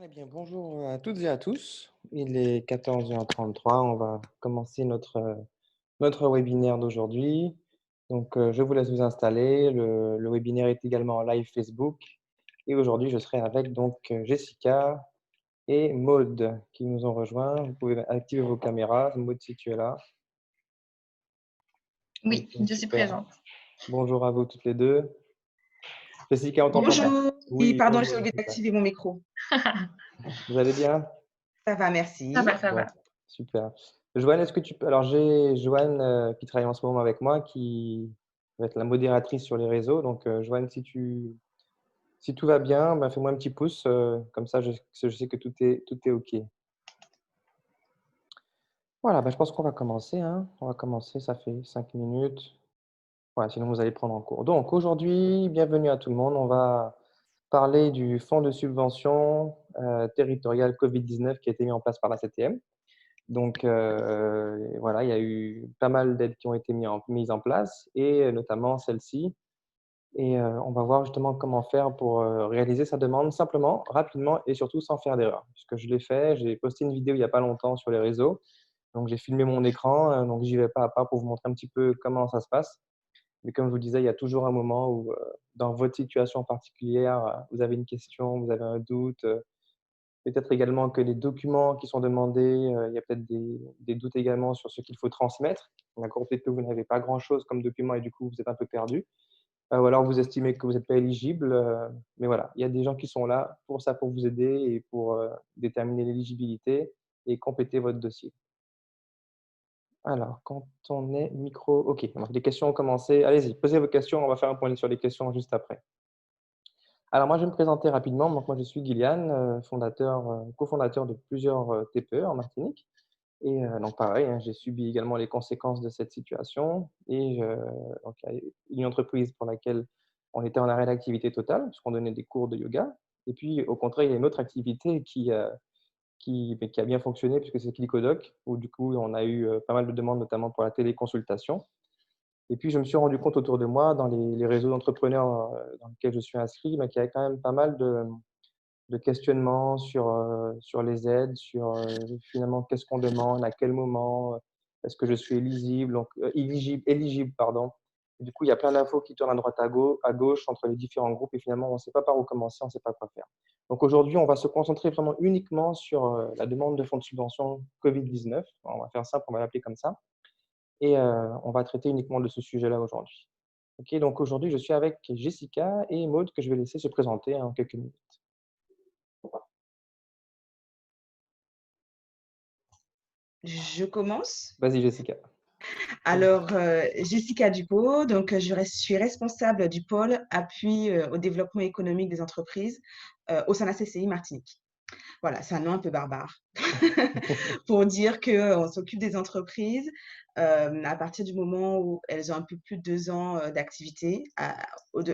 Eh bien, bonjour à toutes et à tous. Il est 14h33. On va commencer notre webinaire d'aujourd'hui. Donc, je vous laisse vous installer. Le webinaire est également en live Facebook. Et aujourd'hui, je serai avec Jessica et Maude qui nous ont rejoints. Vous pouvez activer vos caméras. Maude, si tu es là. Ok, Oui, je suis super. présente. Bonjour à vous toutes les deux. Jessica, on t'entend pas? Bonjour. Oui, Oui, pardon, j'ai bonjour oublié Jessica. d'activer mon micro. Vous allez bien? Ça va, Bon, merci. bon, super. Joanne, est-ce que tu peux... Alors, j'ai Joanne qui travaille en ce moment avec moi, qui va être la modératrice sur les réseaux. Donc, Joanne, si tout va bien, ben, fais-moi un petit pouce. Comme ça, je sais que tout est OK. Voilà, ben, je pense qu'on va commencer, hein. On va commencer, ça fait 5 minutes. Voilà, sinon vous allez prendre en cours. Donc, aujourd'hui, bienvenue à tout le monde. On va parler du fonds de subvention territorial Covid-19 qui a été mis en place par la CTM. Donc, voilà, il y a eu pas mal d'aides qui ont été mises en place et notamment celle-ci. Et on va voir justement comment faire pour réaliser sa demande simplement, rapidement et surtout sans faire d'erreur. Puisque je l'ai fait, j'ai posté une vidéo il n'y a pas longtemps sur les réseaux. Donc, j'ai filmé mon écran, donc j'y vais pas à pas pour vous montrer un petit peu comment ça se passe. Mais comme je vous disais, il y a toujours un moment où, dans votre situation particulière, vous avez une question, vous avez un doute, peut-être également que les documents qui sont demandés, il y a peut-être des doutes également sur ce qu'il faut transmettre. D'accord, peut-être que vous n'avez pas grand-chose comme document et du coup, vous êtes un peu perdu. Ou alors vous estimez que vous n'êtes pas éligible. Mais voilà, il y a des gens qui sont là pour ça, pour vous aider et pour déterminer l'éligibilité et compléter votre dossier. Alors, quand on est micro, OK, donc les questions ont commencé. Allez-y, posez vos questions. On va faire un point sur les questions juste après. Alors moi, je vais me présenter rapidement. Donc moi, je suis Gillian, cofondateur de plusieurs TPE en Martinique. Et donc pareil, hein, j'ai subi également les conséquences de cette situation. Et donc, il y a une entreprise pour laquelle on était en arrêt d'activité totale, puisqu'on donnait des cours de yoga. Et puis, au contraire, il y a une autre activité mais qui a bien fonctionné, puisque c'est Clicodoc, où du coup, on a eu pas mal de demandes, notamment pour la téléconsultation. Et puis, je me suis rendu compte autour de moi, dans les réseaux d'entrepreneurs dans lesquels je suis inscrit, qu'il y avait quand même pas mal de questionnements sur les aides, sur finalement qu'est-ce qu'on demande, à quel moment, est-ce que je suis éligible, donc, éligible, pardon. Et du coup, il y a plein d'infos qui tournent à droite, à gauche entre les différents groupes et finalement, on ne sait pas par où commencer, on ne sait pas quoi faire. Donc aujourd'hui, on va se concentrer vraiment uniquement sur la demande de fonds de subvention Covid-19. On va faire simple, on va l'appeler comme ça. Et on va traiter uniquement de ce sujet-là aujourd'hui. Ok, donc aujourd'hui, je suis avec Jessica et Maude que je vais laisser se présenter en quelques minutes. Je commence. Vas-y, Jessica. Alors, Jessica Dupont, donc suis responsable du pôle appui au développement économique des entreprises au sein de la CCI Martinique. Voilà, c'est un nom un peu barbare pour dire qu'on s'occupe des entreprises à partir du moment où elles ont un peu plus de 2 ans d'activité.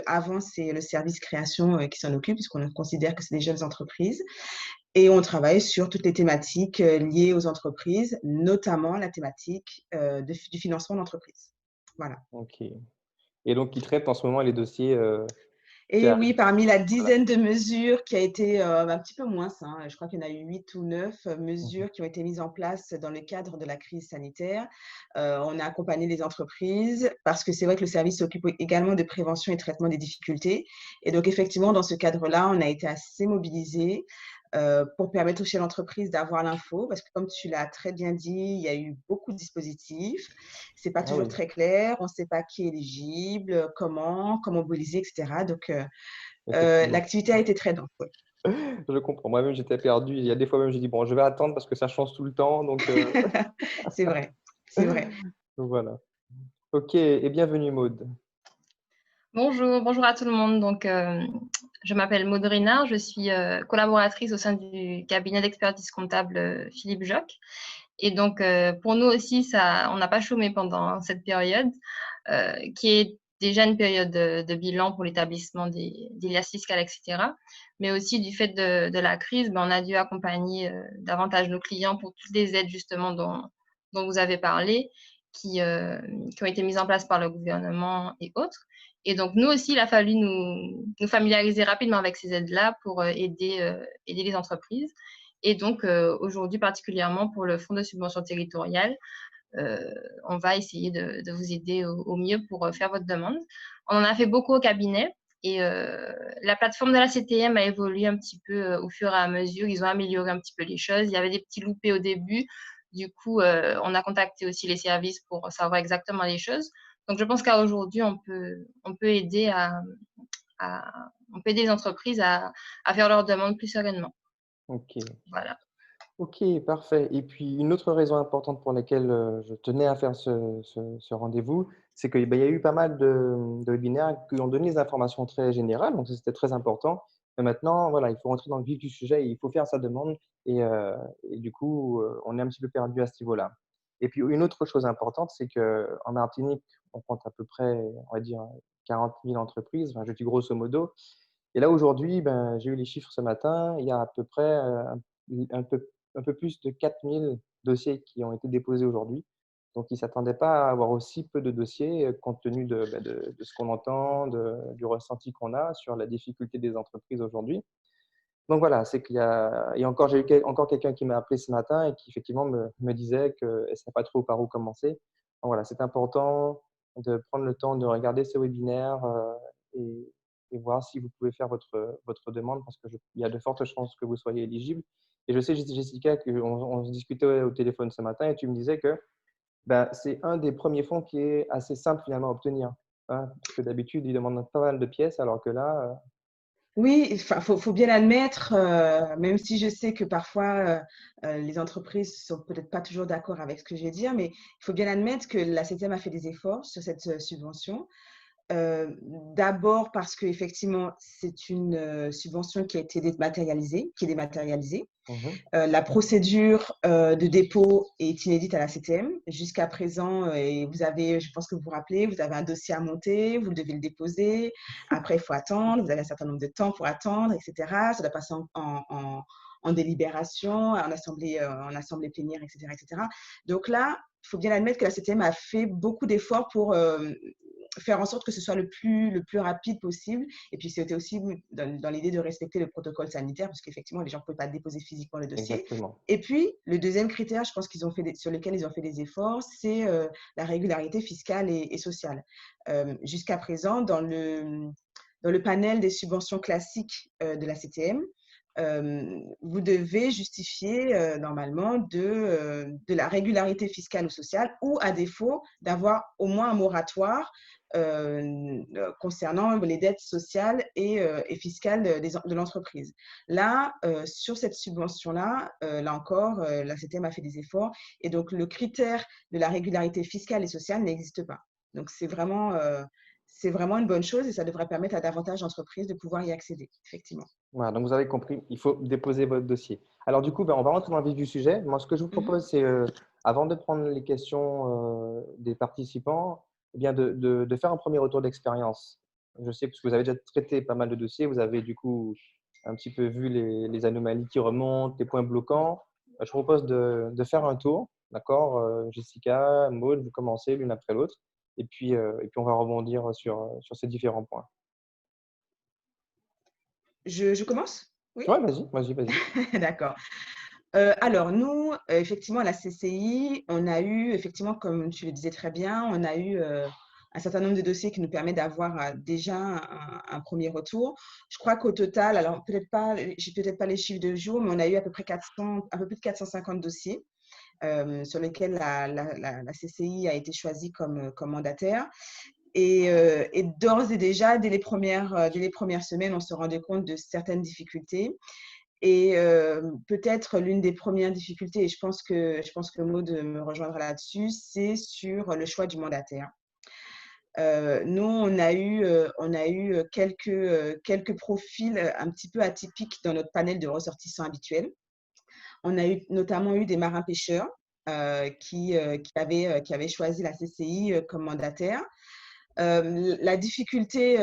Avant, c'est le service création qui s'en occupe, puisqu'on considère que c'est des jeunes entreprises. Et on travaille sur toutes les thématiques liées aux entreprises, notamment la thématique du financement d'entreprise. Voilà. OK. Et donc qui traite en ce moment les dossiers, qui Et oui, arrivent. parmi la Voilà. dizaine de mesures qui a été un petit peu moins, ça, hein, je crois qu'il y en a eu 8 ou 9 Mmh. mesures qui ont été mises en place dans le cadre de la crise sanitaire. On a accompagné les entreprises parce que c'est vrai que le service s'occupe également de prévention et traitement des difficultés. Et donc, effectivement, dans ce cadre-là, on a été assez mobilisés pour permettre aussi à l'entreprise d'avoir l'info, parce que comme tu l'as très bien dit, il y a eu beaucoup de dispositifs. C'est pas Ah toujours oui, très clair, on ne sait pas qui est éligible, comment mobiliser, etc. Donc, effectivement. l'activité a été très dense, ouais. Je comprends. Moi-même, j'étais perdu. Il y a des fois même, j'ai dit: «Bon, je vais attendre parce que ça change tout le temps», donc C'est vrai, c'est vrai. donc voilà. OK et bienvenue Maude. Bonjour, bonjour à tout le monde. Donc, je m'appelle Maud Renard, je suis collaboratrice au sein du cabinet d'expertise comptable Philippe Joc. Et donc, pour nous aussi, on n'a pas chômé pendant cette période, qui est déjà une période de bilan pour l'établissement des liasses fiscales, etc. Mais aussi du fait de la crise, ben, on a dû accompagner davantage nos clients pour toutes les aides justement dont vous avez parlé. qui ont été mises en place par le gouvernement et autres. Et donc, nous aussi, il a fallu nous familiariser rapidement avec ces aides-là pour aider les entreprises. Et donc, aujourd'hui, particulièrement pour le fonds de subvention territoriale, on va essayer de vous aider au mieux pour faire votre demande. On en a fait beaucoup au cabinet et la plateforme de la CTM a évolué un petit peu au fur et à mesure. Ils ont amélioré un petit peu les choses. Il y avait des petits loupés au début. Du coup, on a contacté aussi les services pour savoir exactement les choses. Donc, je pense qu'à aujourd'hui, on peut aider les entreprises à faire leurs demandes plus sereinement. Ok. Voilà. Ok, parfait. Et puis, une autre raison importante pour laquelle je tenais à faire ce rendez-vous, c'est qu'il y a eu pas mal de webinaires qui ont donné des informations très générales, donc ça, c'était très important. Mais maintenant, voilà, il faut rentrer dans le vif du sujet, il faut faire sa demande et du coup, on est un petit peu perdu à ce niveau-là. Et puis, une autre chose importante, c'est qu'en Martinique, on compte à peu près, on va dire, 40 000 entreprises, enfin, je dis grosso modo. Et là, aujourd'hui, j'ai eu les chiffres ce matin, il y a à peu près un peu plus de 4 000 dossiers qui ont été déposés aujourd'hui. Donc, ils ne s'attendaient pas à avoir aussi peu de dossiers compte tenu de ce qu'on entend, du ressenti qu'on a sur la difficulté des entreprises aujourd'hui. Donc voilà, c'est qu'il y a, et encore, j'ai eu encore quelqu'un qui m'a appelé ce matin et qui effectivement me disait qu'elle ne savait pas trop par où commencer. Donc voilà, c'est important de prendre le temps de regarder ce webinaire et, et voir si vous pouvez faire votre demande parce qu'il y a de fortes chances que vous soyez éligible. Et je sais, Jessica, qu'on se discutait au téléphone ce matin et tu me disais que c'est un des premiers fonds qui est assez simple finalement à obtenir. Hein, parce que d'habitude, ils demandent pas mal de pièces alors que là, Oui, enfin, faut bien admettre, même si je sais que parfois les entreprises sont peut-être pas toujours d'accord avec ce que je vais dire, mais il faut bien admettre que la CTM a fait des efforts sur cette subvention. D'abord parce qu'effectivement, c'est une subvention qui a été dématérialisée, qui est dématérialisée. mhm, La procédure de dépôt est inédite à la CTM. Jusqu'à présent, et vous avez, je pense que vous vous rappelez, vous avez un dossier à monter, vous devez le déposer. Après, il faut attendre. Vous avez un certain nombre de temps pour attendre, etc. Ça doit passer en délibération, en assemblée plénière, etc., etc. Donc là, il faut bien admettre que la CTM a fait beaucoup d'efforts pour faire en sorte que ce soit le plus rapide possible. Et puis, c'était aussi dans l'idée de respecter le protocole sanitaire, parce qu'effectivement, les gens ne pouvaient pas déposer physiquement le dossier. exactement. Et puis, le deuxième critère, je pense sur lequel ils ont fait des efforts, c'est la régularité fiscale et sociale. Jusqu'à présent, dans le panel des subventions classiques de la CTM, vous devez justifier normalement de la régularité fiscale ou sociale ou à défaut d'avoir au moins un moratoire concernant les dettes sociales et fiscales de l'entreprise. Là, sur cette subvention-là, là encore, la CTM a fait des efforts et donc le critère de la régularité fiscale et sociale n'existe pas. Donc, c'est vraiment une bonne chose et ça devrait permettre à davantage d'entreprises de pouvoir y accéder, effectivement. Voilà, donc vous avez compris, il faut déposer votre dossier. Alors du coup, on va rentrer dans le vif du sujet. Moi, ce que je vous Mhm. propose, c'est, avant de prendre les questions des participants, eh bien de faire un premier retour d'expérience. Je sais, parce que vous avez déjà traité pas mal de dossiers, vous avez du coup un petit peu vu les anomalies qui remontent, les points bloquants. Je vous propose de faire un tour, d'accord? Jessica, Maud, vous commencez l'une après l'autre, et puis on va rebondir sur ces différents points. Je commence? Oui? Ouais, vas-y. D'accord. Alors nous, effectivement, à la CCI, on a eu effectivement, comme tu le disais très bien, on a eu un certain nombre de dossiers qui nous permet d'avoir déjà un premier retour. Je crois qu'au total, alors peut-être pas, j'ai peut-être pas les chiffres de jour, mais on a eu à peu près 400, un peu plus de 450 dossiers sur lesquels la CCI a été choisie comme mandataire. Et d'ores et déjà, dès les premières semaines, on se rendait compte de certaines difficultés. Et peut-être l'une des premières difficultés, et je pense que Maud me rejoindra là-dessus, c'est sur le choix du mandataire. Nous, on a eu quelques profils un petit peu atypiques dans notre panel de ressortissants habituels. On a notamment eu des marins-pêcheurs qui avaient choisi la CCI comme mandataire. La difficulté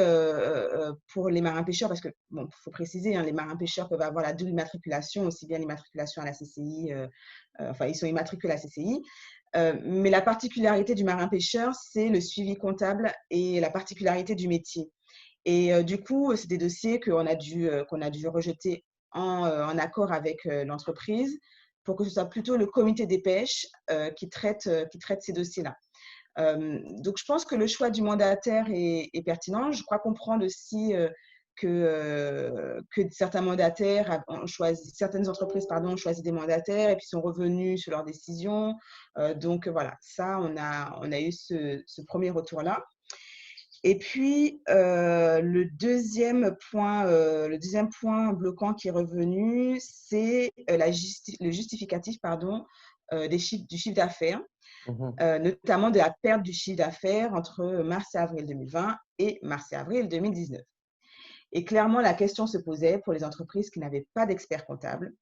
pour les marins-pêcheurs, parce que, bon, faut préciser, hein, les marins-pêcheurs peuvent avoir la double immatriculation, aussi bien l'immatriculation à la CCI, enfin, ils sont immatriculés à la CCI. Mais la particularité du marin-pêcheur, c'est le suivi comptable et la particularité du métier. Et du coup, c'est des dossiers qu'on a dû rejeter en accord avec l'entreprise pour que ce soit plutôt le comité des pêches qui traite ces dossiers-là. Donc, je pense que le choix du mandataire est pertinent. Je crois comprendre aussi que certains mandataires certaines entreprises ont choisi des mandataires et puis sont revenus sur leurs décisions. Donc, voilà, ça, on a eu ce premier retour-là. Et puis, le deuxième point bloquant qui est revenu, c'est le justificatif du chiffre d'affaires, notamment de la perte du chiffre d'affaires entre mars et avril 2020 et mars et avril 2019. Et clairement, la question se posait pour les entreprises qui n'avaient pas d'expert comptable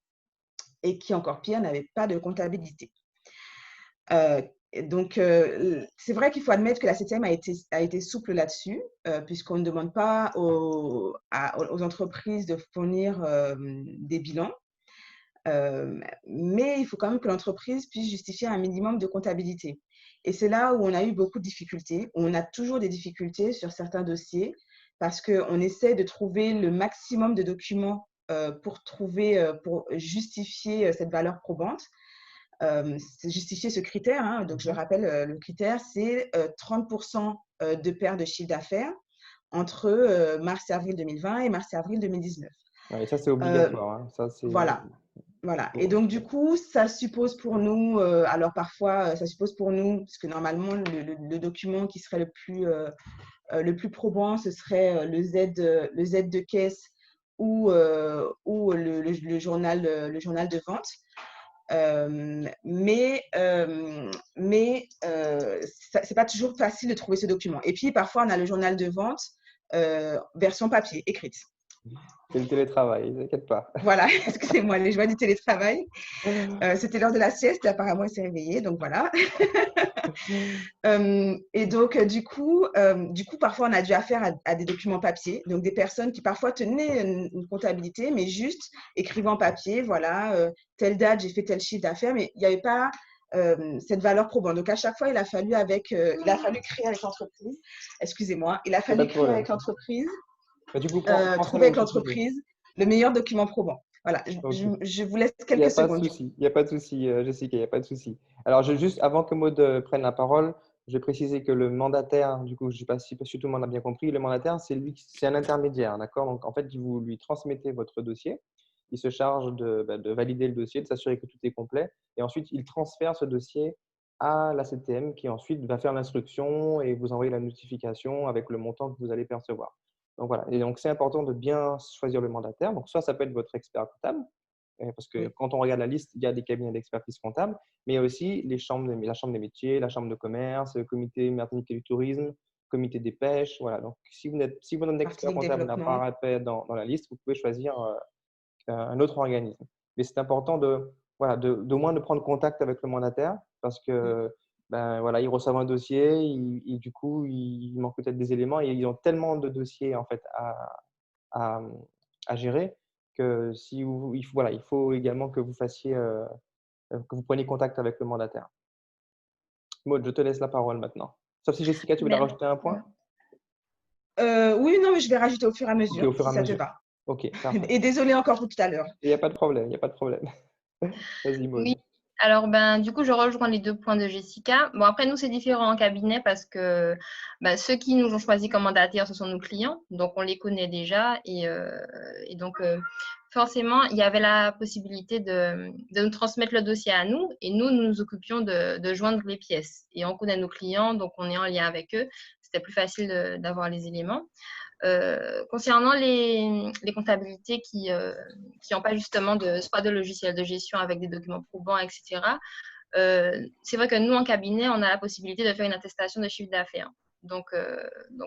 et qui, encore pire, n'avaient pas de comptabilité. Donc, c'est vrai qu'il faut admettre que la CTM a été souple là-dessus, puisqu'on ne demande pas aux entreprises de fournir des bilans. Mais il faut quand même que l'entreprise puisse justifier un minimum de comptabilité. Et c'est là où on a eu beaucoup de difficultés. On a toujours des difficultés sur certains dossiers parce qu'on essaie de trouver le maximum de documents pour justifier cette valeur probante. Justifier ce critère. Hein. Donc, je le rappelle, le critère, c'est 30% de perte de chiffre d'affaires entre mars et avril 2020 et mars et avril 2019. Ouais, et ça, c'est obligatoire. Hein. Ça, Voilà. Et donc, du coup, ça suppose pour nous, alors parfois, ça suppose pour nous, parce que normalement, le document qui serait le plus probant, ce serait le Z de caisse ou le journal de vente. Mais c'est pas toujours facile de trouver ce document. Et puis, parfois, on a le journal de vente version papier, écrite. C'est le télétravail, ne t'inquiète pas. Voilà, excusez-moi, les joies du télétravail. C'était l'heure de la sieste, apparemment, il s'est réveillé, donc voilà. Et donc, du coup, parfois, on a dû affaire à des documents papier, donc des personnes qui parfois tenaient une comptabilité, mais juste écrivant en papier, voilà, telle date, j'ai fait tel chiffre d'affaires, mais il n'y avait pas cette valeur probante. Donc, à chaque fois, il a fallu créer avec l'entreprise, excusez-moi, trouver avec l'entreprise le meilleur document probant. Voilà, je vous laisse quelques secondes. Il n'y a pas de souci, Jessica, il n'y a pas de souci. Alors, juste avant que Maud prenne la parole, je vais préciser que le mandataire, du coup, je ne sais pas si tout le monde a bien compris, le mandataire, c'est un intermédiaire, d'accord? Donc, en fait, vous lui transmettez votre dossier, il se charge de valider le dossier, de s'assurer que tout est complet, et ensuite, il transfère ce dossier à la CTM qui ensuite va faire l'instruction et vous envoyer la notification avec le montant que vous allez percevoir. Donc voilà, et donc c'est important de bien choisir le mandataire. Donc soit ça peut être votre expert comptable, parce que quand on regarde la liste, il y a des cabinets d'expertise comptable, mais il y a aussi la chambre des métiers, la chambre de commerce, le comité Martinique et du tourisme, le comité des pêches. Voilà. Donc si votre expert comptable n'apparaît pas dans la liste, vous pouvez choisir un autre organisme. Mais c'est important d'au moins de prendre contact avec le mandataire parce que voilà, ils reçoivent un dossier, du coup, il manque peut-être des éléments et ils ont tellement de dossiers en fait à gérer que il faut également que vous que vous preniez contact avec le mandataire. Maud, je te laisse la parole maintenant. Sauf si Jessica, tu voulais rajouter un point? Oui, non, mais je vais rajouter au fur et à mesure, au fur et à si ça mesure. te va. Ok, parfait. Et désolée encore pour tout à l'heure. Il n'y a pas de problème, il n'y a pas de problème. Vas-y, Maud. Oui. Alors, du coup, je rejoins les 2 points de Jessica. Bon, après, nous, c'est différent en cabinet parce que ceux qui nous ont choisi comme mandataires, ce sont nos clients. Donc, on les connaît déjà. Et donc, forcément, il y avait la possibilité de nous transmettre le dossier à nous. Et nous nous occupions de joindre les pièces. Et on connaît nos clients, donc on est en lien avec eux. C'était plus facile d'avoir les éléments. Concernant les comptabilités qui n'ont pas justement soit de logiciel de gestion avec des documents probants, etc., c'est vrai que nous, en cabinet, on a la possibilité de faire une attestation de chiffre d'affaires. Donc,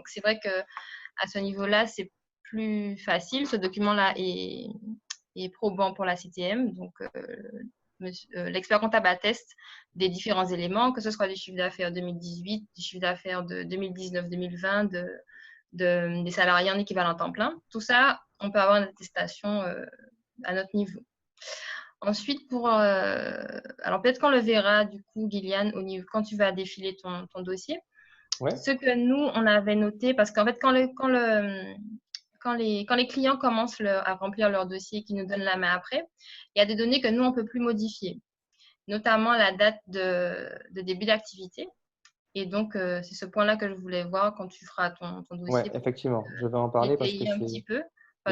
c'est vrai qu'à ce niveau-là, c'est plus facile. Ce document-là est probant pour la CTM. Donc, l'expert comptable atteste des différents éléments, que ce soit du chiffre d'affaires 2018, du chiffre d'affaires de 2019-2020, des salariés en équivalent temps plein. Tout ça, on peut avoir une attestation à notre niveau. Ensuite, alors peut-être qu'on le verra du coup, Gillian, quand tu vas défiler ton dossier. Ouais, Ce que nous, on avait noté, parce qu'en fait, quand les clients commencent à remplir leur dossier et qu'ils nous donnent la main après, il y a des données que nous, on ne peut plus modifier, notamment la date de début d'activité. Et donc, c'est ce point-là que je voulais voir quand tu feras ton ouais, dossier pour effectivement. Je vais en parler parce que détailler un petit peu, il y a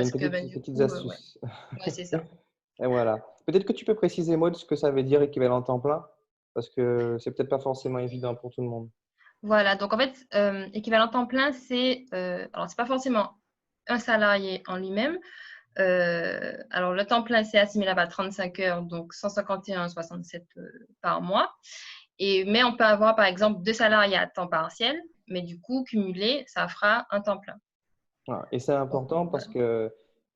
une parce que ben, du petite coup, ouais, astuce. ouais, c'est ça. Et voilà. Peut-être que tu peux préciser, Maud, ce que ça veut dire équivalent temps plein, parce que c'est peut-être pas forcément évident pour tout le monde. Voilà, donc en fait, équivalent temps plein, alors c'est pas forcément un salarié en lui-même. Alors le temps plein, c'est assimilable à 35 heures, donc 151,67 par mois. Mais on peut avoir par exemple 2 salariés à temps partiel, mais du coup, cumulé, ça fera un temps plein. Voilà. Et c'est Donc, important parce voilà. que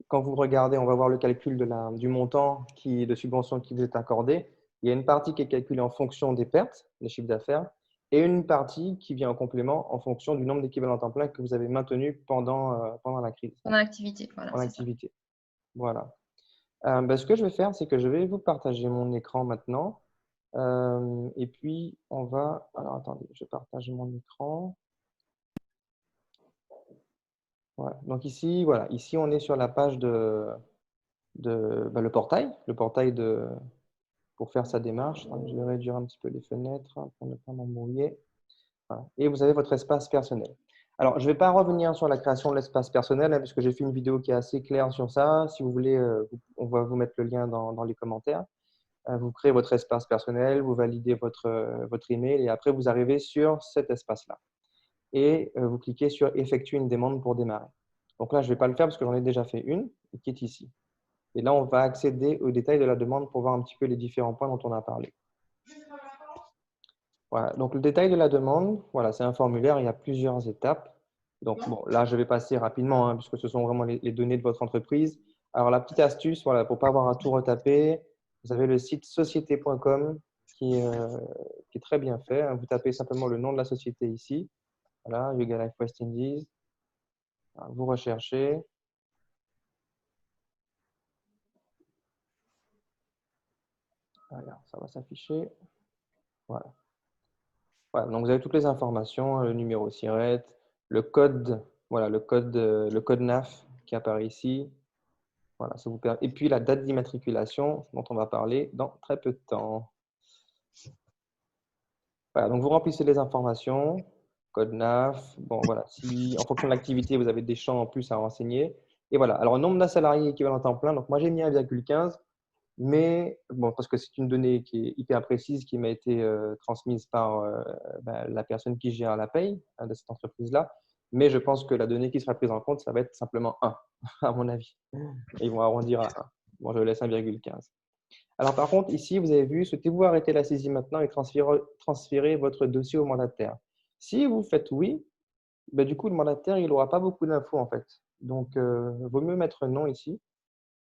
quand vous regardez, on va voir le calcul du montant de subvention qui vous est accordé. Il y a une partie qui est calculée en fonction des pertes, des chiffres d'affaires, et une partie qui vient en complément en fonction du nombre d'équivalents temps plein que vous avez maintenu pendant la crise, Pendant l'activité, voilà, en c'est ça. activité. Voilà. Ben, ce que je vais faire, c'est que je vais vous partager mon écran maintenant. Et puis, on va… Alors, attendez, je partage mon écran. Ouais. Donc ici, voilà, ici, on est sur la page le portail pour faire sa démarche. Donc, je vais réduire un petit peu les fenêtres pour ne pas m'embrouiller. Voilà. Et vous avez votre espace personnel. Alors, je ne vais pas revenir sur la création de l'espace personnel, hein, puisque j'ai fait une vidéo qui est assez claire sur ça. Si vous voulez, on va vous mettre le lien dans les commentaires. Vous créez votre espace personnel, vous validez votre email et après, vous arrivez sur cet espace-là. Et vous cliquez sur « Effectuer une demande pour démarrer ». Donc là, je ne vais pas le faire parce que j'en ai déjà fait une qui est ici. Et là, on va accéder aux détails de la demande pour voir un petit peu les différents points dont on a parlé. Voilà, donc le détail de la demande, voilà, c'est un formulaire, il y a plusieurs étapes. Donc bon, là, je vais passer rapidement, hein, puisque ce sont vraiment les données de votre entreprise. Alors la petite astuce, voilà, pour ne pas avoir à tout retaper, vous avez le site société.com qui est très bien fait, hein. Vous tapez simplement le nom de la société ici. Voilà, Yoga Life West Indies. Vous recherchez. Voilà, ça va s'afficher. Voilà. Voilà, donc vous avez toutes les informations, le numéro SIRET, le code, voilà, le code NAF qui apparaît ici. Voilà, ça vous permet. Et puis la date d'immatriculation dont on va parler dans très peu de temps. Voilà, donc vous remplissez les informations, code NAF. Bon, voilà, si en fonction de l'activité, vous avez des champs en plus à renseigner. Et voilà, alors nombre de salariés équivalent temps plein. Donc moi, j'ai mis 1,15. Mais bon, parce que c'est une donnée qui est hyper précise qui m'a été transmise par la personne qui gère la paye de cette entreprise-là. Mais je pense que la donnée qui sera prise en compte, ça va être simplement 1, à mon avis. Et ils vont arrondir à 1. Bon, je laisse 1,15. Alors par contre, ici, vous avez vu, souhaitez-vous arrêter la saisie maintenant et transférer votre dossier au mandataire? Si vous faites oui, ben, du coup, le mandataire, il n'aura pas beaucoup d'infos en fait. Donc, vaut mieux mettre non ici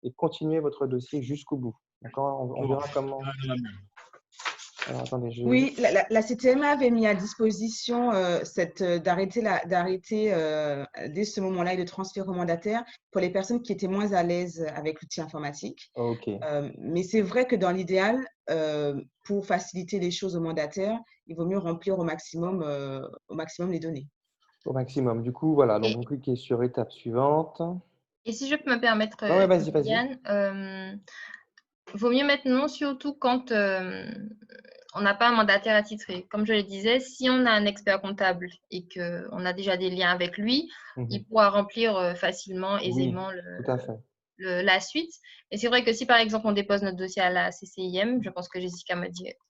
et continuer votre dossier jusqu'au bout. D'accord? On verra comment. Alors, attendez, Oui, la CTMA avait mis à disposition d'arrêter dès ce moment-là et de transférer au mandataire pour les personnes qui étaient moins à l'aise avec l'outil informatique. Ok, Mais c'est vrai que dans l'idéal, pour faciliter les choses au mandataire, il vaut mieux remplir au maximum les données. au maximum. Du coup, voilà, donc Et, vous cliquez sur étape suivante. et si je peux me permettre, Ouais, ouais, vas-y, vas-y. Diane, vaut mieux maintenant, surtout quand on n'a pas un mandataire attitré. Comme je le disais, si on a un expert comptable et qu'on a déjà des liens avec lui, il pourra remplir facilement, Oui, aisément tout à fait. la suite. Et c'est vrai que si, par exemple, on dépose notre dossier à la CCIM, je pense que Jessica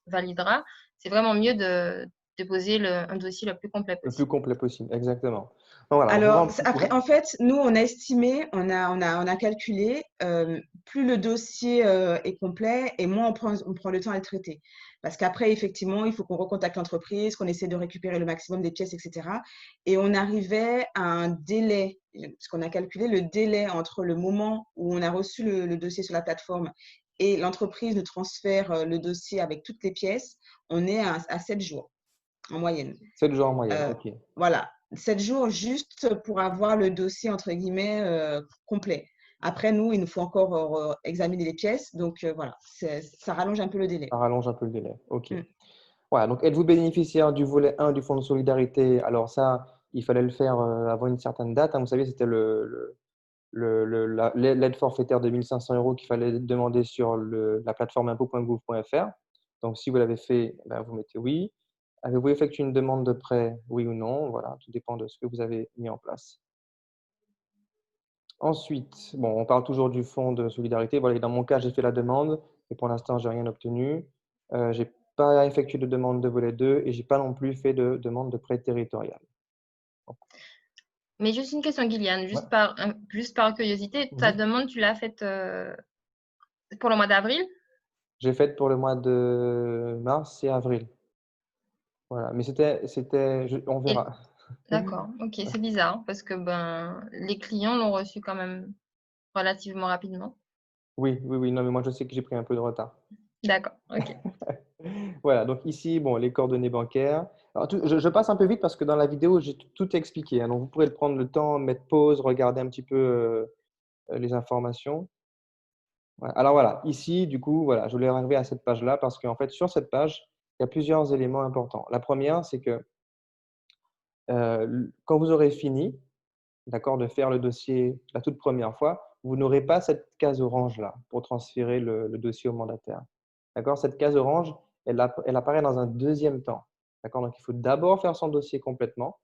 validera, c'est vraiment mieux de déposer un dossier le plus complet Le plus possible. complet possible, exactement. Donc, voilà, vous Alors, ouais. après, en fait, nous, on a estimé, on a calculé, plus le dossier est complet et moins on prend le temps à le traiter. Parce qu'après, effectivement, il faut qu'on recontacte l'entreprise, qu'on essaie de récupérer le maximum des pièces, etc. Et on arrivait à un délai, parce qu'on a calculé le délai entre le moment où on a reçu le dossier sur la plateforme et l'entreprise nous transfère le dossier avec toutes les pièces, on est à 7 jours en moyenne. 7 jours en moyenne, Euh, ok. voilà, 7 jours juste pour avoir le dossier, entre guillemets, complet. Après, nous, il nous faut encore examiner les pièces. Donc, voilà, ça rallonge un peu le délai. Ça rallonge un peu le délai. OK. Mm. Voilà, donc êtes-vous bénéficiaire du volet 1 du fonds de solidarité? Alors ça, il fallait le faire avant une certaine date, hein. Vous savez, c'était l'aide forfaitaire de 1 500 € qu'il fallait demander sur la plateforme impôts.gouv.fr. Donc, si vous l'avez fait, ben, vous mettez oui. Avez-vous effectué une demande de prêt? Oui ou non? Voilà, tout dépend de ce que vous avez mis en place. Ensuite, bon, on parle toujours du fonds de solidarité. Voilà, et dans mon cas, j'ai fait la demande et pour l'instant, j'ai rien obtenu. J'ai pas effectué de demande de volet 2 et j'ai pas non plus fait de demande de prêt territorial. Mais juste une question, Guyliane, Ouais. juste par curiosité, ta demande, tu l'as faite pour le mois d'avril? J'ai fait pour le mois de mars et avril. Voilà, mais on Et- verra. D'accord, ok, c'est bizarre parce que ben, les clients l'ont reçu quand même relativement rapidement. Oui, oui, oui. Non, mais moi, je sais que j'ai pris un peu de retard. D'accord, ok. Voilà, donc ici, bon, les coordonnées bancaires. Alors, je passe un peu vite parce que dans la vidéo, j'ai tout expliqué, hein. Donc, vous pourrez prendre le temps, mettre pause, regarder un petit peu les informations. Voilà. Alors voilà, ici, du coup, voilà, je voulais arriver à cette page-là parce qu'en fait, sur cette page, il y a plusieurs éléments importants. La première, c'est que quand vous aurez fini, d'accord, de faire le dossier la toute première fois, vous n'aurez pas cette case orange-là pour transférer le dossier au mandataire. D'accord? Cette case orange, elle apparaît dans un deuxième temps. D'accord? Donc, il faut d'abord faire son dossier complètement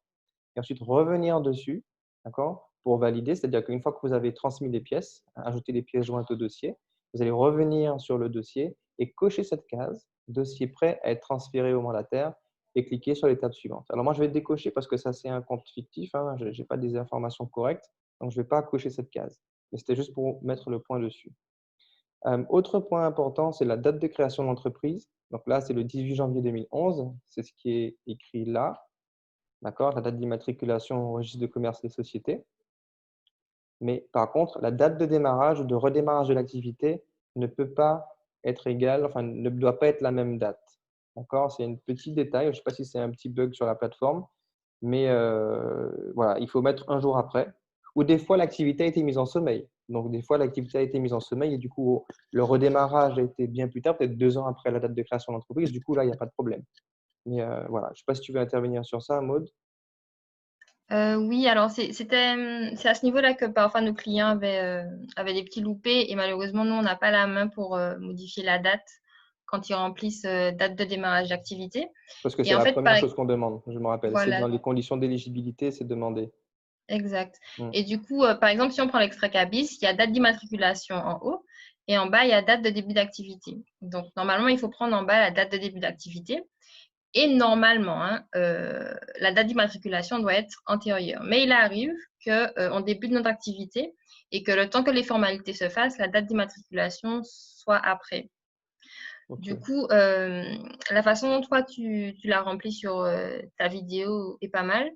et ensuite revenir dessus, d'accord, pour valider. C'est-à-dire qu'une fois que vous avez transmis les pièces, ajouté les pièces jointes au dossier, vous allez revenir sur le dossier et cocher cette case, dossier prêt à être transféré au mandataire, et cliquer sur l'étape suivante. Alors moi, je vais décocher parce que ça, c'est un compte fictif, hein, je n'ai pas des informations correctes, donc je ne vais pas cocher cette case. Mais c'était juste pour mettre le point dessus. Autre point important, c'est la date de création de l'entreprise. Donc là, c'est le 18 janvier 2011, c'est ce qui est écrit là. D'accord? La date d'immatriculation au registre de commerce des sociétés. Mais par contre, la date de démarrage ou de redémarrage de l'activité ne peut pas être égale, enfin, ne doit pas être la même date. D'accord? C'est un petit détail. Je ne sais pas si c'est un petit bug sur la plateforme, mais voilà, il faut mettre un jour après. Ou des fois, l'activité a été mise en sommeil. Donc, des fois, l'activité a été mise en sommeil et du coup, le redémarrage a été bien plus tard, peut-être 2 ans après la date de création de l'entreprise. Du coup, là, il n'y a pas de problème. Mais voilà, je ne sais pas si tu veux intervenir sur ça, Maud. Oui, alors c'est à ce niveau-là que parfois nos clients avaient des petits loupés et malheureusement, nous, on n'a pas la main pour modifier la date quand ils remplissent date de démarrage d'activité. Parce que c'est Et en la fait, première chose qu'on demande, je me rappelle. C'est voilà, dans les conditions d'éligibilité, c'est demandé. exact. Mm. Et du coup, par exemple, si on prend l'extrait CABIS, il y a date d'immatriculation en haut et en bas, il y a date de début d'activité. Donc, normalement, il faut prendre en bas la date de début d'activité. Et normalement, hein, la date d'immatriculation doit être antérieure. Mais il arrive qu'on débute notre activité et que le temps que les formalités se fassent, la date d'immatriculation soit après. Ok. Du coup, la façon dont toi, tu l'as rempli sur ta vidéo est pas mal.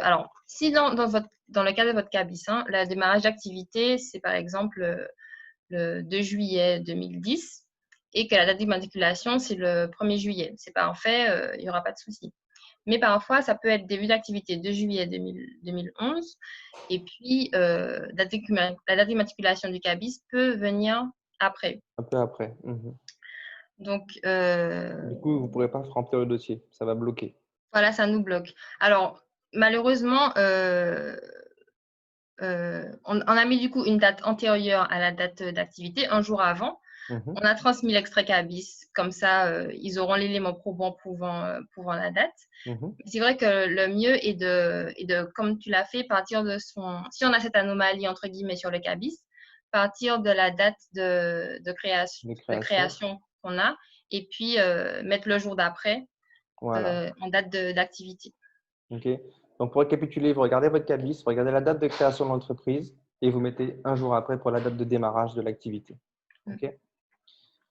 Alors, si dans le cas de votre CABIS, hein, le démarrage d'activité, c'est par exemple le 2 juillet 2010 et que la date d'immatriculation, c'est le 1er juillet. C'est parfait, il n'y aura pas de souci. Mais parfois, ça peut être début d'activité 2 juillet 2011 et puis la date d'immatriculation du CABIS peut venir après. Un peu après. Mhm. Donc, Du coup, vous ne pourrez pas remplir le dossier. Ça va bloquer. voilà, ça nous bloque. Alors, malheureusement, on a mis du coup une date antérieure à la date d'activité, un jour avant. Mhm. On a transmis l'extrait CABIS, comme ça, ils auront l'élément probant prouvant la date. Mhm. C'est vrai que le mieux est de, comme tu l'as fait, partir de si on a cette anomalie, entre guillemets, sur le CABIS, partir de la date de De création. création qu'on a, et puis mettre le jour d'après Voilà. en date d'activité. Ok. Donc, pour récapituler, vous regardez votre CABIS, vous regardez la date de création de l'entreprise et vous mettez un jour après pour la date de démarrage de l'activité. Ok.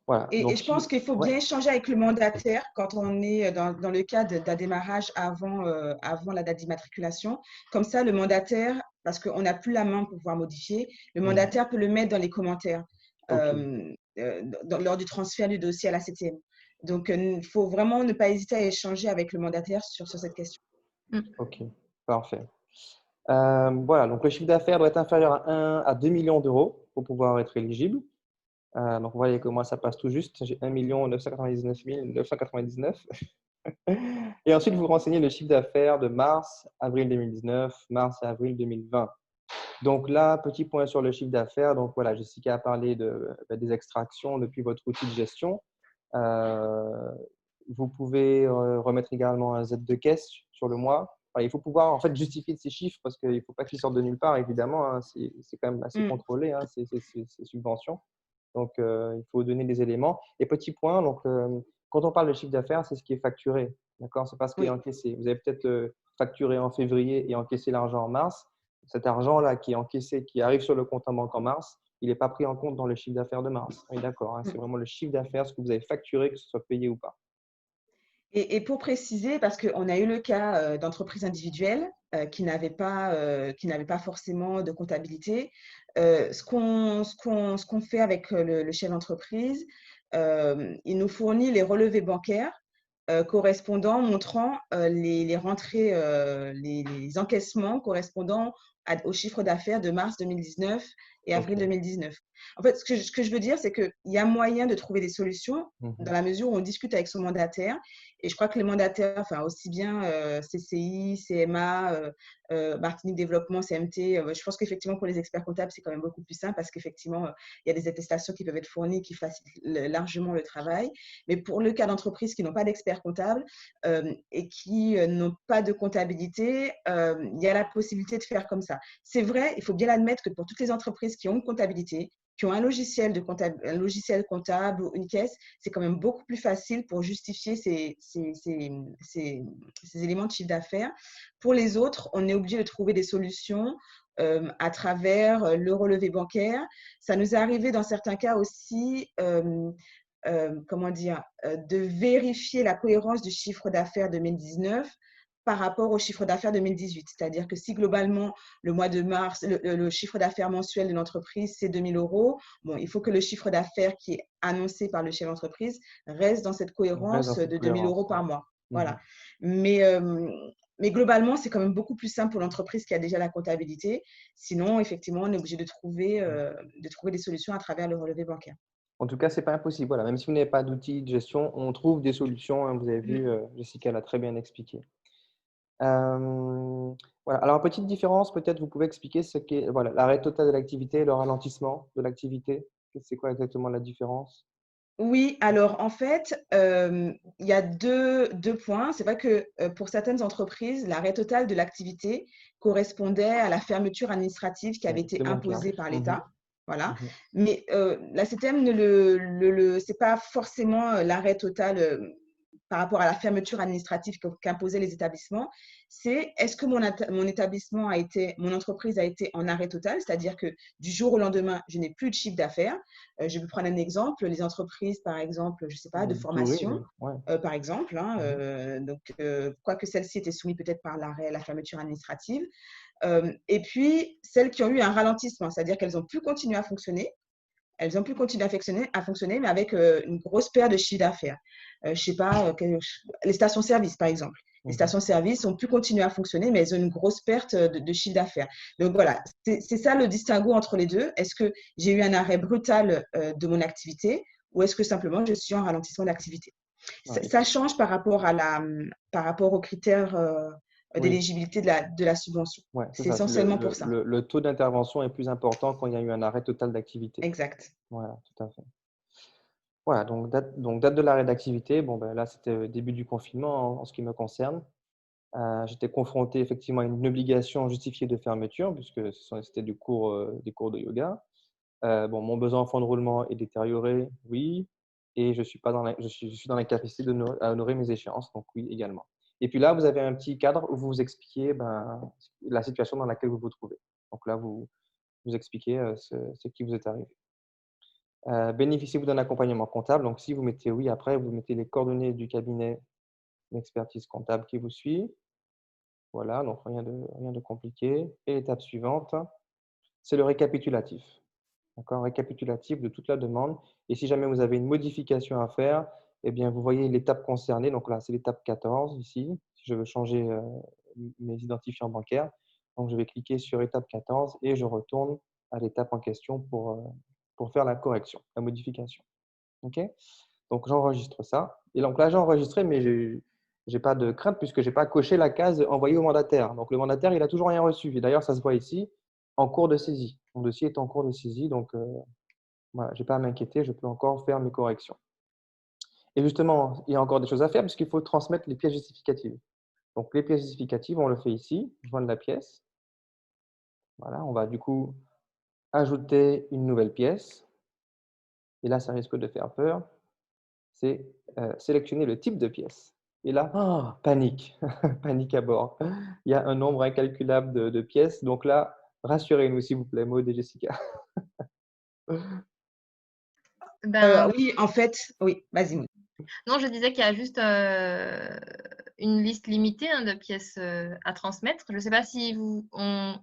Voilà. Et Donc, je pense qu'il faut ouais. bien échanger avec le mandataire quand on est dans le cas d'un démarrage avant la date d'immatriculation. Comme ça, le mandataire, parce qu'on n'a plus la main pour pouvoir modifier, le mandataire peut le mettre dans les commentaires Ok. lors du transfert du dossier à la CTM. Donc, il faut vraiment ne pas hésiter à échanger avec le mandataire sur cette question. Ok. Parfait. Voilà, donc le chiffre d'affaires doit être inférieur à 1 à 2 millions d'euros pour pouvoir être éligible. Donc, vous voyez que moi, ça passe tout juste. J'ai 1 999 999. Et ensuite, vous renseignez le chiffre d'affaires de mars, avril 2019, mars et avril 2020. Donc là, petit point sur le chiffre d'affaires. Donc voilà, Jessica a parlé des extractions depuis votre outil de gestion. Euh, Vous pouvez remettre également un Z de caisse sur le mois. Enfin, il faut pouvoir en fait justifier de ces chiffres parce qu'il ne faut pas qu'ils sortent de nulle part, évidemment, hein. C'est quand même assez Mm. contrôlé, hein, ces subventions. Donc, il faut donner des éléments. Et petit point, donc, quand on parle de chiffre d'affaires, c'est ce qui est facturé. D'accord? C'est pas ce qui est Oui. encaissé. Vous avez peut-être facturé en février et encaissé l'argent en mars. Cet argent-là qui est encaissé, qui arrive sur le compte en banque en mars, il n'est pas pris en compte dans le chiffre d'affaires de mars. Oui, d'accord, hein, Mm. c'est vraiment le chiffre d'affaires, ce que vous avez facturé, que ce soit payé ou pas. Et pour préciser, parce qu'on a eu le cas d'entreprises individuelles qui n'avaient pas forcément de comptabilité, ce qu'on fait avec le chef d'entreprise, il nous fournit les relevés bancaires correspondant, montrant les rentrées, les encaissements correspondant au chiffre d'affaires de mars 2019 et avril OK. 2019. En fait, ce que je veux dire, c'est qu'il y a moyen de trouver des solutions dans Mhm. la mesure où on discute avec son mandataire. Et je crois que les mandataires, enfin aussi bien CCI, CMA, Martinique Développement, CMT, je pense qu'effectivement pour les experts comptables, c'est quand même beaucoup plus simple parce qu'effectivement, il y a des attestations qui peuvent être fournies qui facilitent largement le travail. Mais pour le cas d'entreprises qui n'ont pas d'experts comptables et qui n'ont pas de comptabilité, il y a la possibilité de faire comme ça. C'est vrai, il faut bien l'admettre que pour toutes les entreprises qui ont une comptabilité, qui ont un logiciel comptable ou une caisse, c'est quand même beaucoup plus facile pour justifier ces éléments de chiffre d'affaires. Pour les autres, on est obligé de trouver des solutions à travers le relevé bancaire. Ça nous est arrivé dans certains cas aussi, comment dire, de vérifier la cohérence du chiffre d'affaires 2019 par rapport au chiffre d'affaires 2018. C'est-à-dire que si globalement, le mois de mars, le chiffre d'affaires mensuel de l'entreprise, c'est 2 000 euros, bon, il faut que le chiffre d'affaires qui est annoncé par le chef d'entreprise reste dans cette On reste dans cohérence cette de 2 000 euros cohérence. Ouais. par mois. Mhm. Voilà. Mais, mais globalement, c'est quand même beaucoup plus simple pour l'entreprise qui a déjà la comptabilité. Sinon, effectivement, on est obligé de trouver des solutions à travers le relevé bancaire. En tout cas, c'est pas impossible. Voilà, même si vous n'avez pas d'outils de gestion, on trouve des solutions, hein. Vous avez vu, Jessica l'a très bien expliqué. Voilà. Alors, petite différence, peut-être vous pouvez expliquer ce qu'est voilà, l'arrêt total de l'activité et le ralentissement de l'activité. C'est quoi exactement la différence? Oui, alors en fait, il y a deux points. C'est vrai que, pour certaines entreprises, l'arrêt total de l'activité correspondait à la fermeture administrative qui Ouais, avait été c'est mon cas. imposée par Mhm. l'État. Voilà. Mhm. Mais, la CTM ne c'est pas forcément, l'arrêt total, par rapport à la fermeture administrative qu'imposaient les établissements. C'est est-ce que mon entreprise a été en arrêt total, c'est-à-dire que du jour au lendemain, je n'ai plus de chiffre d'affaires. Je vais prendre un exemple, les entreprises, par exemple, je ne sais pas, de Du formation, tourisme, ouais. par exemple, hein, Mhm. quoique celle-ci était soumise peut-être par l'arrêt, la fermeture administrative. Et puis, celles qui ont eu un ralentissement, c'est-à-dire qu'elles ont pu continuer à fonctionner, elles ont pu continuer à fonctionner, mais avec une grosse perte de chiffre d'affaires. Je ne sais pas, les stations-service, par exemple. Les Mhm. stations-service ont pu continuer à fonctionner, mais elles ont une grosse perte de chiffre d'affaires. Donc voilà, c'est ça le distinguo entre les deux. Est-ce que j'ai eu un arrêt brutal de mon activité ou est-ce que simplement je suis en ralentissement d'activité? Ouais. Ça change par rapport aux critères Oui, d'éligibilité de la subvention. ouais, c'est C'est ça. essentiellement pour ça. Le taux d'intervention est plus important quand il y a eu un arrêt total d'activité. Exact. Voilà, tout à fait. Voilà, donc date de l'arrêt d'activité. Bon, ben là, c'était le début du confinement en ce qui me concerne. J'étais confronté effectivement à une obligation justifiée de fermeture puisque c'était des cours de yoga. Bon, mon besoin en fonds de roulement est détérioré, oui, et je suis pas dans la je suis dans l'incapacité à honorer mes échéances, donc oui, également. Et puis là, vous avez un petit cadre où vous vous expliquez, ben, la situation dans laquelle vous vous trouvez. Donc là, vous expliquez, ce qui vous est arrivé. Bénéficiez-vous d'un accompagnement comptable? Donc si vous mettez oui, après vous mettez les coordonnées du cabinet d'expertise comptable qui vous suit. Voilà, donc rien de compliqué. Et l'étape suivante, c'est le récapitulatif. D'accord? Récapitulatif de toute la demande. Et si jamais vous avez une modification à faire, eh bien, vous voyez l'étape concernée. Donc là, c'est l'étape 14 ici. Si je veux changer mes identifiants bancaires, Donc, je vais cliquer sur étape 14 et je retourne à l'étape en question pour faire la correction, la modification. OK? Donc, j'enregistre ça. Et donc là, j'ai enregistré, mais je n'ai pas de crainte puisque je n'ai pas coché la case envoyée au mandataire. Donc, le mandataire, il n'a toujours rien reçu. Et d'ailleurs, ça se voit ici, en cours de saisie. Mon dossier est en cours de saisie, donc voilà, je n'ai pas à m'inquiéter, je peux encore faire mes corrections. Et justement, il y a encore des choses à faire puisqu'il faut transmettre les pièces justificatives. Donc, les pièces justificatives, on le fait ici, joindre la pièce. Voilà, on va du coup ajouter une nouvelle pièce. Et là, ça risque de faire peur. C'est sélectionner le type de pièce. Et là, panique, panique à bord. Il y a un nombre incalculable de pièces. Donc là, rassurez-nous, s'il vous plaît, Maud et Jessica. Ben, Oui, en fait, oui, vas-y. Maud. non, je disais qu'il y a juste une liste limitée de pièces à transmettre. Je ne sais pas si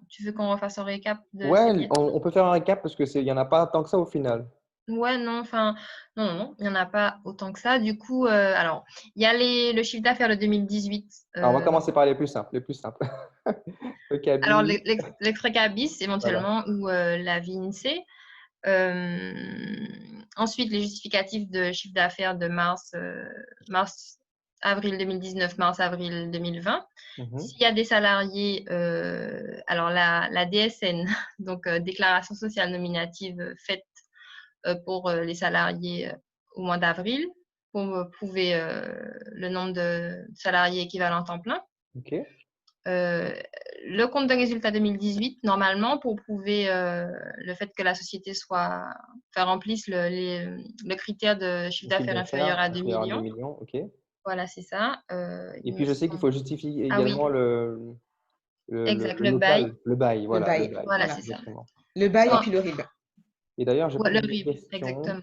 tu veux qu'on refasse un récap de ces Ouais, pièces. on peut faire un récap parce qu'il n'y en a pas tant que ça au final. Ouais, non, enfin, non, il n'y en a pas autant que ça. Du coup, alors, il y a le chiffre d'affaires de 2018. Alors, on va commencer par les plus simples. Les plus simples. Le Alors, cabis, l'extrait cabis voilà. éventuellement ou la VINSEE. Ensuite, les justificatifs de chiffre d'affaires de avril 2019, mars-avril 2020. Mhm. S'il y a des salariés, alors la DSN, donc déclaration sociale nominative faite pour les salariés au mois d'avril, pour prouver le nombre de salariés équivalents temps plein. OK. Le compte de résultat 2018, normalement, pour prouver le fait que la société remplisse le critère de chiffre Le chiffre d'affaires inférieur à 2 inférieur à 2 millions. millions. OK. Voilà, c'est ça. Et puis, je sais qu'il faut justifier Ah oui, également le exact, le bail. local, le bail. Le Voilà, le bail, bail. Voilà, voilà. c'est ça. Exactement. Le bail et Soit, puis le RIB. Et d'ailleurs, j'ai ouais, le une RIB, question. exactement.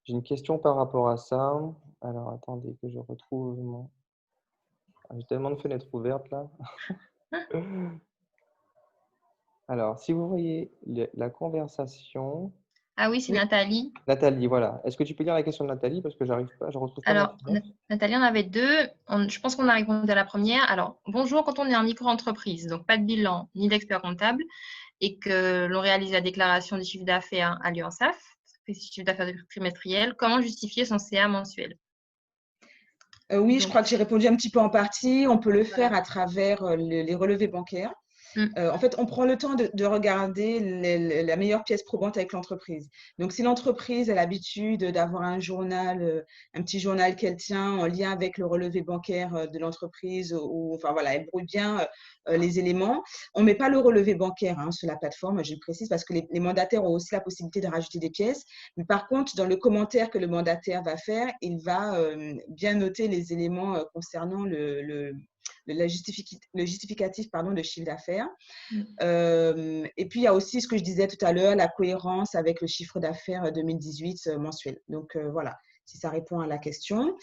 J'ai une question par rapport à ça. Alors, attendez que je retrouve J'ai tellement de fenêtres ouvertes là. Alors, si vous voyez la conversation. Ah oui, c'est Oui. Nathalie. Nathalie, voilà. Est-ce que tu peux lire la question de Nathalie? Parce que j'arrive pas, je ne retrouve pas ma Alors, fenêtre. Nathalie, on avait deux. Je pense qu'on a répondu à la première. Alors, bonjour, quand on est en micro-entreprise, donc pas de bilan ni d'expert comptable, et que l'on réalise la déclaration du chiffre d'affaires à l'URSSAF, chiffre d'affaires trimestriel, comment justifier son CA mensuel? Oui, je Donc, crois que j'ai répondu un petit peu en partie. On peut le voilà. faire à travers les relevés bancaires. Mm. En fait, on prend le temps de regarder la meilleure pièce probante avec l'entreprise. Donc, si l'entreprise a l'habitude d'avoir un journal, un petit journal qu'elle tient en lien avec le relevé bancaire de l'entreprise, ou enfin voilà, elle brouille bien les éléments. On ne met pas le relevé bancaire sur la plateforme, je le précise, parce que les mandataires ont aussi la possibilité de rajouter des pièces. Mais par contre, dans le commentaire que le mandataire va faire, il va bien noter les éléments concernant le justificatif pardon, de chiffre d'affaires. Et puis, il y a aussi ce que je disais tout à l'heure, la cohérence avec le chiffre d'affaires 2018 mensuel. Donc, voilà, si ça répond à la question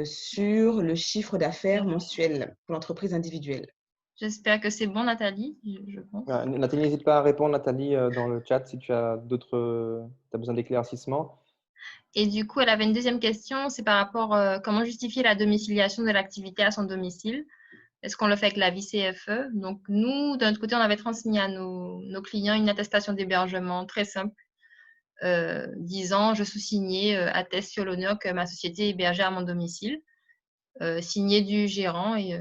sur le chiffre d'affaires mensuel pour l'entreprise individuelle. J'espère que c'est bon, Nathalie, je pense. Nathalie, n'hésite pas à répondre, Nathalie, dans le chat si tu as t'as besoin d'éclaircissements. Et du coup, elle avait une deuxième question, c'est par rapport à comment justifier la domiciliation de l'activité à son domicile. Est-ce qu'on le fait avec la vie CFE? Donc, nous, d'un autre côté, on avait transmis à nos clients une attestation d'hébergement très simple, disant, je sous-signais, atteste sur l'honneur que ma société est hébergée à mon domicile, signé du gérant, et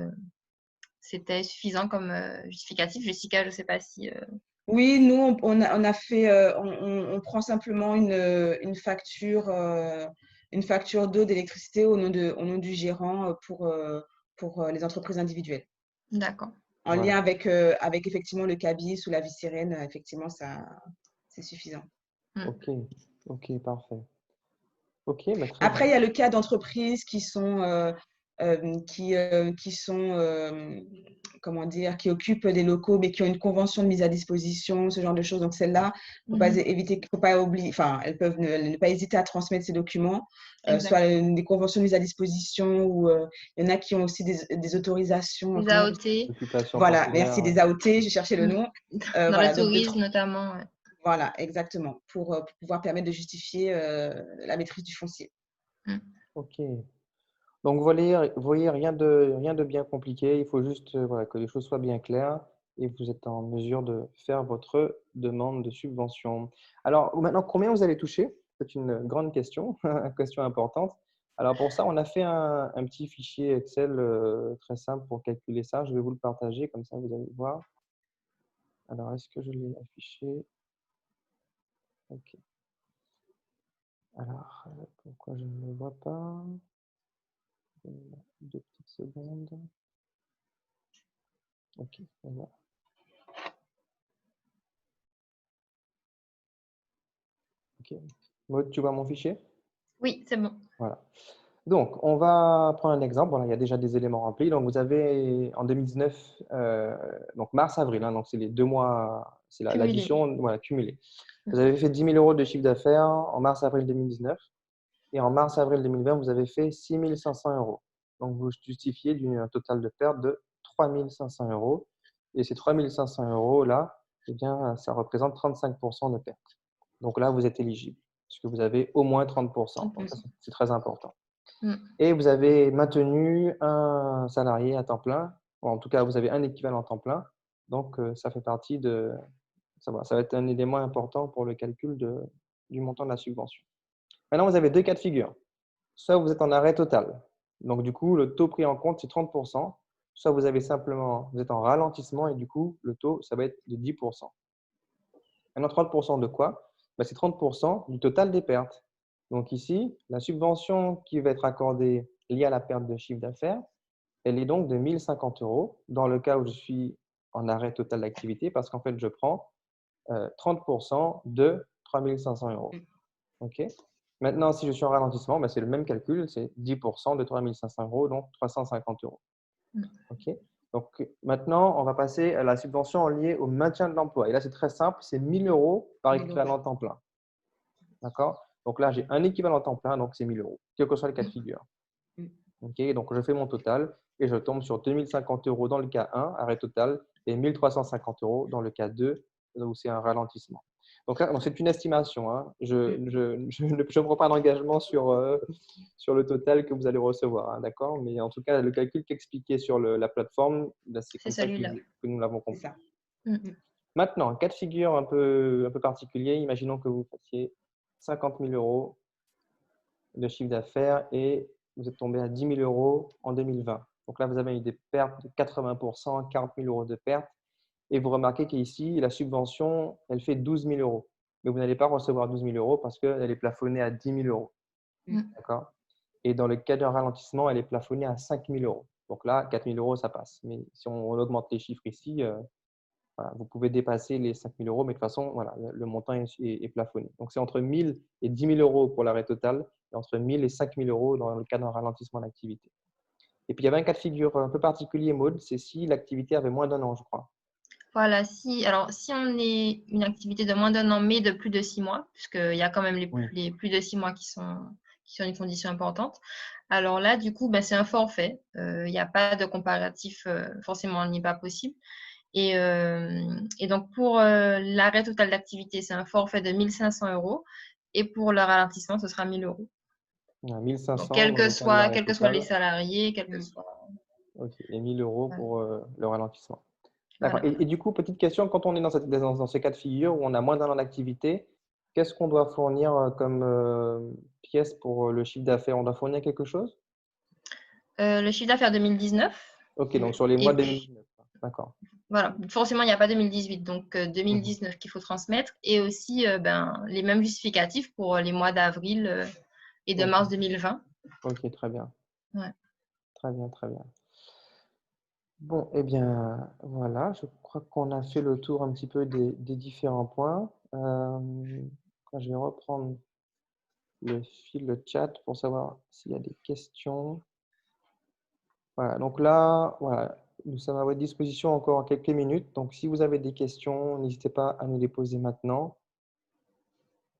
c'était suffisant comme justificatif. Jessica, je ne sais pas si… Oui, nous, on a fait, on prend simplement une facture d'eau, d'électricité au nom du gérant pour les entreprises individuelles. D'accord. En Voilà. lien avec effectivement le cabis ou la vie sirène, effectivement, ça, c'est suffisant. OK. OK, parfait. OK, bah, très Après, il y bien. a le cas d'entreprises qui sont, comment dire, qui occupent des locaux, mais qui ont une convention de mise à disposition, ce genre de choses. Donc, celles-là, il ne faut pas éviter, faut pas oublier, enfin, elles peuvent ne pas hésiter à transmettre ces documents, soit des conventions de mise à disposition, ou il y en a qui ont aussi des autorisations. Les AOT, Occupation Voilà, merci, temporaire. des AOT, j'ai cherché le nom. dans Voilà, le donc tourisme notamment. Ouais. voilà, exactement, pour pouvoir permettre de justifier la maîtrise du foncier. OK. Donc, vous voyez rien de bien compliqué. Il faut juste voilà, que les choses soient bien claires. et vous êtes en mesure de faire votre demande de subvention. Alors maintenant, combien vous allez toucher? C'est une grande question, une question importante. Alors pour ça, on a fait un petit fichier Excel très simple pour calculer ça. Je vais vous le partager, comme ça vous allez voir. Alors, est-ce que je l'ai affiché? Ok. Alors, pourquoi je ne le vois pas? Deux petites secondes. Ok, voilà. Ok. Maud, tu vois mon fichier? Oui, c'est bon. Voilà. Donc, on va prendre un exemple. Voilà, il y a déjà des éléments remplis. Donc, vous avez en 2019, donc mars-avril, hein, donc c'est les 2 mois, c'est Cumulé. l'addition voilà, cumulée. Vous avez fait 10 000 euros de chiffre d'affaires en mars-avril 2019 et en mars-avril 2020, vous avez fait 6 500 euros. Donc, vous justifiez d'un total de perte de 3 500 euros. Et ces 3 500 euros-là, eh bien, ça représente 35% de perte. Donc là, vous êtes éligible puisque vous avez au moins 30%. Donc, ça, c'est très important. Mm. Et vous avez maintenu un salarié à temps plein, ou en tout cas, vous avez un équivalent temps plein. Donc, ça fait partie de… Ça va être un élément important pour le calcul du montant de la subvention. Maintenant, vous avez deux cas de figure. Soit vous êtes en arrêt total. Donc, du coup, le taux pris en compte, c'est 30%. Soit vous êtes en ralentissement et du coup, le taux, ça va être de 10%. Maintenant, 30% de quoi? C'est 30% du total des pertes. Donc ici, la subvention qui va être accordée liée à la perte de chiffre d'affaires, elle est donc de 1 050 euros dans le cas où je suis en arrêt total d'activité parce qu'en fait, je prends 30% de 3 500 euros. OK? Maintenant, si je suis en ralentissement, c'est le même calcul, c'est 10% de 3 500 euros, donc 350 euros. OK? Donc maintenant, on va passer à la subvention liée au maintien de l'emploi. Et là, c'est très simple, c'est 1 000 euros par 1 000 euros. équivalent temps plein. D'accord? Donc là, j'ai un équivalent temps plein, donc c'est 1 000 euros, quel que soit le cas de figure. OK? Donc je fais mon total et je tombe sur 2 050 euros dans le cas 1, arrêt total, et 1 350 euros dans le cas 2, où c'est un ralentissement. Donc là, c'est une estimation, hein. Je ne prends pas d'engagement sur le total que vous allez recevoir, hein, d'accord? Mais en tout cas, le calcul qu'expliqué sur la plateforme, c'est C'est comme ça que celui-là. nous l'avons C'est compris. ça. Maintenant, cas de figure un peu particulier, imaginons que vous fassiez 50 000 euros de chiffre d'affaires et vous êtes tombé à 10 000 euros en 2020. Donc là, vous avez eu des pertes de 80%, 40 000 euros de pertes. Et vous remarquez qu'ici, la subvention, elle fait 12 000 euros. Mais vous n'allez pas recevoir 12 000 euros parce qu'elle est plafonnée à 10 000 euros. D'accord? Et dans le cas d'un ralentissement, elle est plafonnée à 5 000 euros. Donc là, 4 000 euros, ça passe. Mais si on augmente les chiffres ici, voilà, vous pouvez dépasser les 5 000 euros, mais de toute façon, voilà, le montant est plafonné. Donc, c'est entre 1 000 et 10 000 euros pour l'arrêt total et entre 1 000 et 5 000 euros dans le cas d'un ralentissement d'activité. Et puis, il y avait un cas de figure un peu particulier, Maud, c'est si l'activité avait moins d'un an, je crois. Voilà, alors, si on est une activité de moins d'un an, mais de plus de 6 mois, puisqu'il y a quand même les plus de 6 mois qui sont une condition importante, alors là, du coup, c'est un forfait. Il n'y a pas de comparatif, forcément, il n'est pas possible. Et donc, pour l'arrêt total d'activité, c'est un forfait de 1 500 euros. Et pour le ralentissement, ce sera 1 000 euros. 1 500 Donc, quels dans que le cas de l'arrêt soient les total. salariés, quel que soit… OK. Et 1 000 euros Voilà. pour le ralentissement. D'accord. Voilà. Et du coup, petite question, quand on est dans ces cas de figure où on a moins d'un an d'activité, qu'est-ce qu'on doit fournir comme pièce pour le chiffre d'affaires? On doit fournir quelque chose? Le chiffre d'affaires 2019. OK, donc sur les mois 2019. D'accord. Voilà, forcément, il n'y a pas 2018, donc 2019 qu'il faut transmettre et aussi les mêmes justificatifs pour les mois d'avril et de mars 2020. OK, très bien. Ouais. Très bien, très bien. Bon, eh bien, voilà, je crois qu'on a fait le tour un petit peu des différents points. Je vais reprendre le fil, le chat pour savoir s'il y a des questions. Voilà, donc là, voilà, nous sommes à votre disposition encore quelques minutes. Donc, si vous avez des questions, n'hésitez pas à nous les poser maintenant.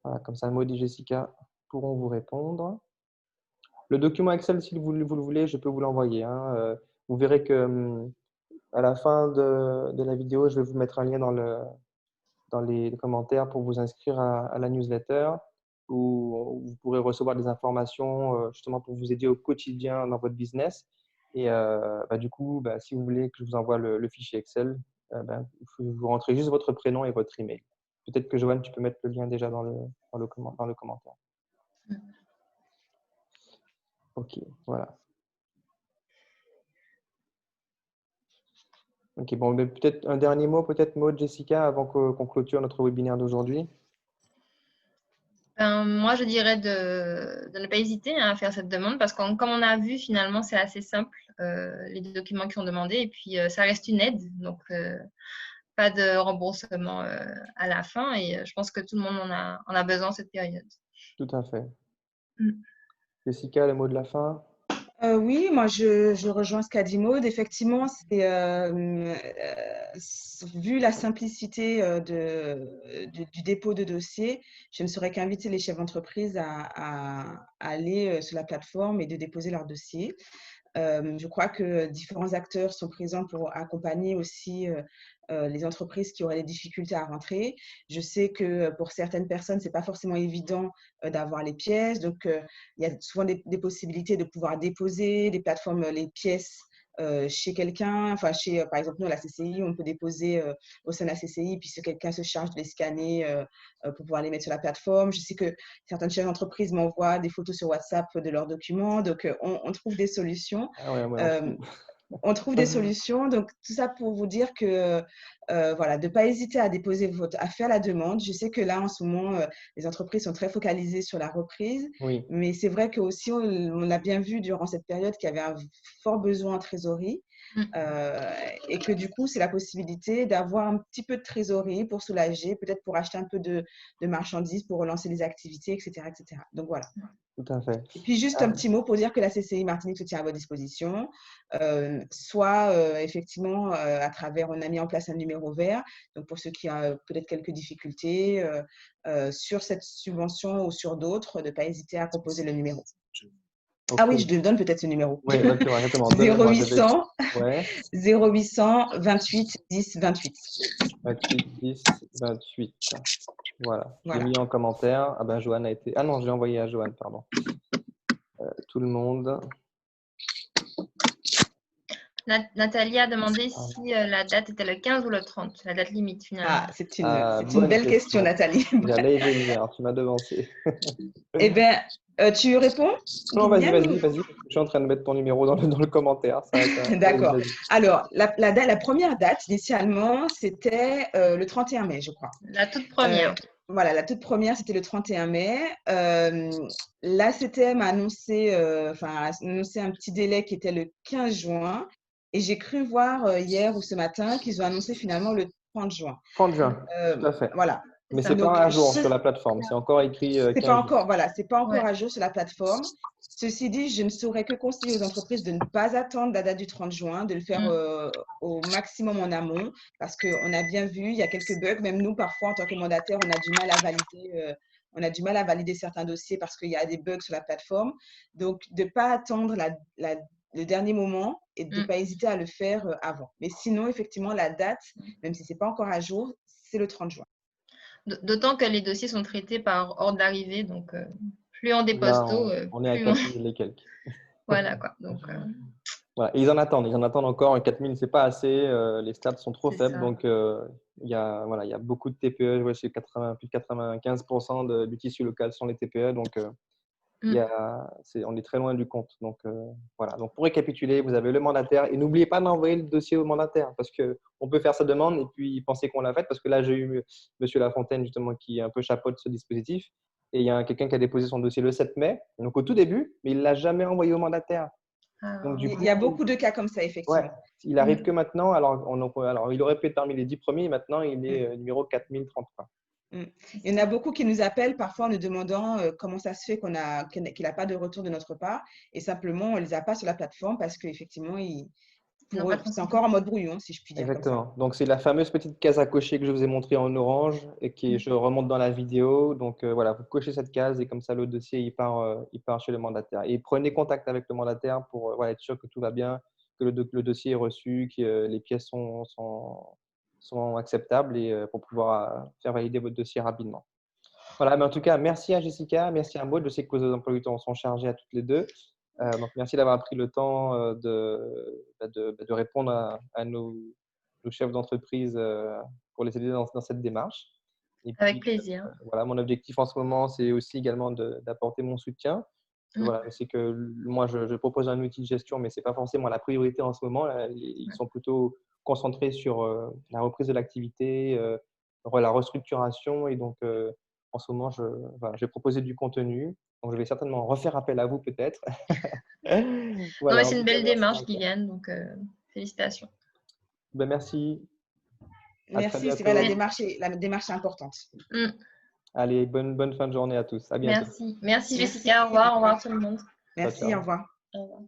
Voilà, comme ça, Maud et Jessica pourront vous répondre. Le document Excel, si vous le voulez, je peux vous l'envoyer, hein. Vous verrez que à la fin de la vidéo, je vais vous mettre un lien dans les commentaires pour vous inscrire à la newsletter où vous pourrez recevoir des informations justement pour vous aider au quotidien dans votre business. Et du coup, si vous voulez que je vous envoie le fichier Excel, vous rentrez juste votre prénom et votre email. Peut-être que Joanne, tu peux mettre le lien déjà dans le commentaire. Ok, voilà. Ok, bon, mais peut-être un dernier mot, peut-être Maud, Jessica, avant qu'on clôture notre webinaire d'aujourd'hui. Moi, je dirais de ne pas hésiter à faire cette demande parce que comme on a vu, finalement, c'est assez simple, les documents qui sont demandés, et puis ça reste une aide, donc pas de remboursement à la fin, et je pense que tout le monde en a besoin cette période. Tout à fait. Mm. Jessica, le mot de la fin? Oui, moi je rejoins ce qu'a dit Maud. Effectivement, vu la simplicité du dépôt de dossier, je ne saurais qu'inviter les chefs d'entreprise à aller sur la plateforme et de déposer leur dossier. Je crois que différents acteurs sont présents pour accompagner aussi les entreprises qui auraient des difficultés à rentrer. Je sais que pour certaines personnes, ce n'est pas forcément évident d'avoir les pièces. Donc, il y a souvent des possibilités de pouvoir déposer des plateformes, les pièces chez quelqu'un. Enfin, par exemple, nous, à la CCI, on peut déposer au sein de la CCI, puis si quelqu'un se charge de les scanner pour pouvoir les mettre sur la plateforme. Je sais que certaines chefs d'entreprise m'envoient des photos sur WhatsApp de leurs documents. Donc, on trouve des solutions. Ah ouais, On trouve des solutions. Donc, tout ça pour vous dire que, voilà, de ne pas hésiter à déposer à faire la demande. Je sais que là, en ce moment, les entreprises sont très focalisées sur la reprise. Oui. Mais c'est vrai qu'aussi, on a bien vu durant cette période qu'il y avait un fort besoin en trésorerie. Et que du coup, c'est la possibilité d'avoir un petit peu de trésorerie pour soulager, peut-être pour acheter un peu de marchandises, pour relancer les activités, etc., etc. Donc, voilà. Tout à fait. Et puis, juste un petit mot pour dire que la CCI Martinique se tient à votre disposition, soit effectivement à travers, on a mis en place un numéro vert, donc pour ceux qui ont peut-être quelques difficultés sur cette subvention ou sur d'autres, de ne pas hésiter à proposer le numéro. Okay. Ah oui, je te donne peut-être ce numéro. Oui, exactement. 0800 ouais. 0800 28 10 28. 28 10 28. Voilà. Je l'ai mis en commentaire. Ah ben, Joanne a été. Ah non, je l'ai envoyé à Joanne, pardon. Tout le monde. Nathalie a demandé si la date était le 15 ou le 30, la date limite finalement. Ah, c'est une belle question, Nathalie. J'allais y venir, tu m'as devancé. Eh bien, tu réponds? Non, vas-y. Je suis en train de mettre ton numéro dans le commentaire. D'accord. Alors, la première date, initialement, c'était le 31 mai, je crois. La toute première. Voilà, la toute première, c'était le 31 mai. L'ACTM a annoncé un petit délai qui était le 15 juin. Et j'ai cru voir hier ou ce matin qu'ils ont annoncé finalement le 30 juin. 30 juin, tout à fait. Voilà. Mais ce n'est pas à jour sur la plateforme. C'est encore écrit 15 c'est pas encore, voilà, c'est pas encore Ouais. à jour sur la plateforme. Ceci dit, je ne saurais que conseiller aux entreprises de ne pas attendre la date du 30 juin, de le faire au maximum en amont, parce qu'on a bien vu, il y a quelques bugs. Même nous, parfois, en tant que mandataire, on a du mal à valider certains dossiers parce qu'il y a des bugs sur la plateforme. Donc, de ne pas attendre le dernier moment et de ne pas hésiter à le faire avant. Mais sinon, effectivement, la date, même si ce n'est pas encore à jour, c'est le 30 juin. D'autant que les dossiers sont traités par ordre d'arrivée, donc plus on dépose tôt, on est à 4000 et quelques. Voilà quoi. Donc, voilà. Et ils en attendent encore. 4000, c'est pas assez. Les stats sont trop faibles, ça. donc il y a beaucoup de TPE. Ouais, c'est plus de 95% du tissu local sont les TPE, donc on est très loin du compte. Donc voilà. Donc pour récapituler, vous avez le mandataire et n'oubliez pas d'envoyer le dossier au mandataire parce que on peut faire sa demande et puis penser qu'on l'a faite parce que là j'ai eu Monsieur Lafontaine justement qui un peu chapeaute ce dispositif et il y a quelqu'un qui a déposé son dossier le 7 mai, donc au tout début, mais il l'a jamais envoyé au mandataire. Donc, il y a beaucoup de cas comme ça effectivement. Ouais, il arrive que maintenant. Alors il aurait pu être parmi les 10 premiers, maintenant il est numéro 4033. Il y en a beaucoup qui nous appellent parfois en nous demandant comment ça se fait qu'il n'a pas de retour de notre part et simplement on ne les a pas sur la plateforme parce qu'effectivement c'est encore en mode brouillon si je puis dire. Exactement. Comme ça. Donc c'est la fameuse petite case à cocher que je vous ai montrée en orange et je remonte dans la vidéo. Donc voilà, vous cochez cette case et comme ça le dossier il part chez le mandataire. Et prenez contact avec le mandataire pour être sûr que tout va bien, que le dossier est reçu, que les pièces sont acceptables et pour pouvoir faire valider votre dossier rapidement. Voilà, mais en tout cas, merci à Jessica, merci à Maud. Je sais que vos emplois du temps sont chargés à toutes les deux. Donc, merci d'avoir pris le temps de répondre à nos nos chefs d'entreprise pour les aider dans cette démarche. Et Avec puis, plaisir. voilà, mon objectif en ce moment, c'est aussi également d'apporter mon soutien. Voilà, c'est que moi, je propose un outil de gestion, mais ce n'est pas forcément la priorité en ce moment. Là, ils sont plutôt concentrés sur la reprise de l'activité, la restructuration. Et donc, en ce moment, je vais proposer du contenu. Donc, je vais certainement refaire appel à vous peut-être. Non, Voilà, mais en c'est tout une cas, belle merci démarche, encore. Guyliane, donc félicitations. Ben, merci. À très Merci, c'est vrai, la bientôt. démarche est importante. Allez, bonne fin de journée à tous. À bientôt. Merci. Merci Merci. Jessica. Au revoir tout le monde. Merci, ciao. au revoir. Au revoir.